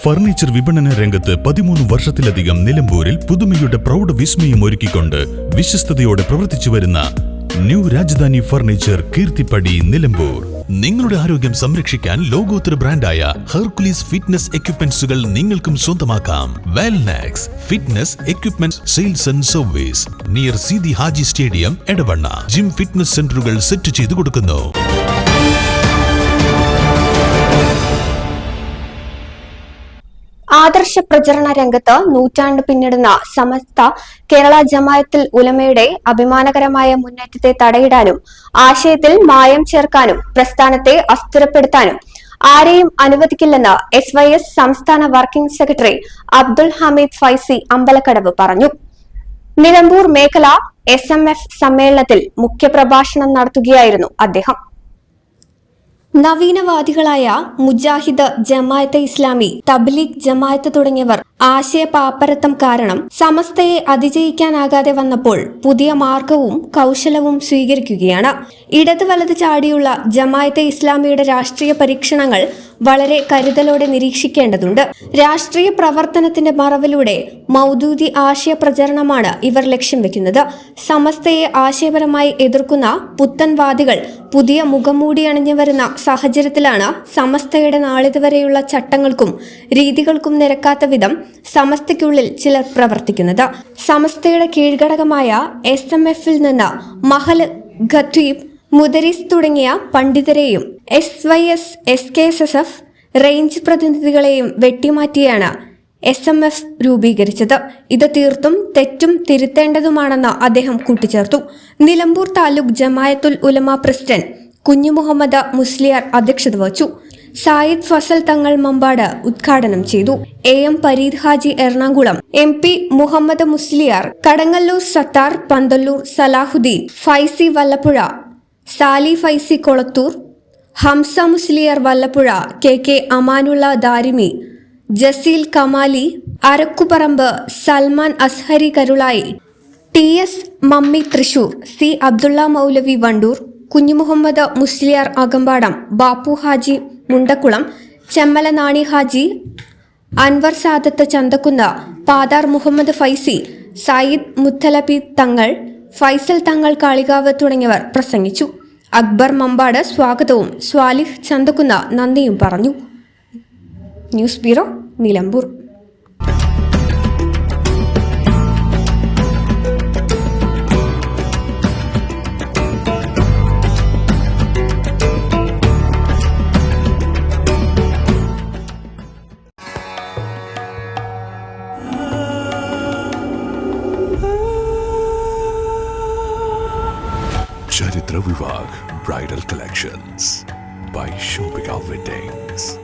Furniture വിപണന രംഗത്ത് 13 വർഷത്തിലധികം നിലമ്പൂരിൽ പുതുമയുടെ പ്രൗഢ വിസ്മയം ഒരുക്കിക്കൊണ്ട് വിശ്വസ്തയോടെ പ്രവർത്തിച്ചു വരുന്ന ന്യൂ രാജധാനി ഫർണിച്ചർ കീർത്തിപ്പടി നിലമ്പൂർ. നിങ്ങളുടെ ആരോഗ്യം സംരക്ഷിക്കാൻ ലോകോത്തര ബ്രാൻഡായ ഹെർക്കുലീസ് ഫിറ്റ്നസ് എക്യുപ്മെന്റ്സുകൾ നിങ്ങൾക്കും സ്വന്തമാക്കാം. Wellnex fitness equipment sales and service near Seethi Haji stadium, Edavanna. Gym fitness സെന്ററുകൾ സെറ്റ് ചെയ്തു കൊടുക്കുന്നു. ആദർശ പ്രചരണ രംഗത്ത് നൂറ്റാണ്ട് പിന്നിടുന്ന സമസ്ത കേരള ജമാഅത്തുൽ ഉലമയുടെ അഭിമാനകരമായ മുന്നേറ്റത്തെ തടയിടാനും ആശയത്തിൽ മായം ചേർക്കാനും പ്രസ്ഥാനത്തെ അസ്ഥിരപ്പെടുത്താനും ആരെയും അനുവദിക്കില്ലെന്ന് SYS സംസ്ഥാന വർക്കിംഗ് സെക്രട്ടറി അബ്ദുൽ ഹമീദ് ഫൈസി അമ്പലക്കടവ് പറഞ്ഞു. നിലമ്പൂർ മേഖല SMF സമ്മേളനത്തിൽ മുഖ്യപ്രഭാഷണം നടത്തുകയായിരുന്നു അദ്ദേഹം. നവീനവാദികളായ മുജാഹിദ് ജമാഅത്തെ ഇസ്ലാമി, തബ്ലീഗ് ജമാഅത്ത് തുടങ്ങിയവർ ആശയപാപ്പരത്വം കാരണം സമസ്തയെ അതിജയിക്കാനാകാതെ വന്നപ്പോൾ പുതിയ മാർഗവും കൗശലവും സ്വീകരിക്കുകയാണ്. ഇടത് വലത് ചാടിയുള്ള ജമാഅത്തെ ഇസ്ലാമിയുടെ രാഷ്ട്രീയ പരീക്ഷണങ്ങൾ വളരെ കരുതലോടെ നിരീക്ഷിക്കേണ്ടതുണ്ട്. രാഷ്ട്രീയ പ്രവർത്തനത്തിന്റെ മറവിലൂടെ മൗദൂദി ആശയ പ്രചരണമാണ് ഇവർ ലക്ഷ്യം വെക്കുന്നത്. സമസ്തയെ ആശയപരമായി എതിർക്കുന്ന പുത്തൻവാദികൾ പുതിയ മുഖംമൂടി അണിഞ്ഞു വരുന്ന സാഹചര്യത്തിലാണ് സമസ്തയുടെ നാളിതുവരെയുള്ള ചട്ടങ്ങൾക്കും രീതികൾക്കും നിരക്കാത്ത വിധം സമസ്തയ്ക്കുള്ളിൽ ചിലർ പ്രവർത്തിക്കുന്നത്. സമസ്തയുടെ കീഴ്ഘടകമായ SMF-ൽ നിന്ന് മഹൽ, ഖത്തീബ്, മുദരിസ് തുടങ്ങിയ പണ്ഡിതരെയും SYS, SKSF റേഞ്ച് പ്രതിനിധികളെയും വെട്ടിമാറ്റിയാണ് SMF രൂപീകരിച്ചത്. ഇത് തീർത്തും തെറ്റും തിരുത്തേണ്ടതുമാണെന്ന് അദ്ദേഹം കൂട്ടിച്ചേർത്തു. നിലമ്പൂർ താലൂക്ക് ജമാഅത്തുൽ ഉലമ പ്രസിഡന്റ് കുഞ്ഞു മുഹമ്മദ് മുസ്ലിയാർ അധ്യക്ഷത വഹിച്ചു. സായിദ് ഫസൽ തങ്ങൾ മമ്പാട് ഉദ്ഘാടനം ചെയ്തു. AM Pareed Haji Ernakulam, MP Muhammad Musliyar, Kadangallur Sattar, Pandallur Salahuddin, Faizy Vallapuzha, Sali Faizy Kolathur, Hamza Musliyar Vallapuzha, KK Amanulla Darimi, Jaseel Kamali Arakkuparamba, Salman Azhari Karulai, TS Mammi Thrissur, C Abdulla Moulavi Wandoor, Kunhimuhammad Musliyar Akampadam, Bappu Haji Mundakkulam, Chemmala Nani Haji, Anwar Sadath Chanthakkunnu, Pathar Muhammad Faizy, Sayyid Muthalibi Thangal, Faisal തങ്ങൾ കാളികാവ് തുടങ്ങിയവർ പ്രസംഗിച്ചു. അക്ബർ മമ്പാട് സ്വാഗതവും സ്വാലിഹ് ചന്തക്കുന്ന് നന്ദിയും പറഞ്ഞു. News bureau, Nilambur. Charitra Vivag Bridal Collections by Shobhika Weddings.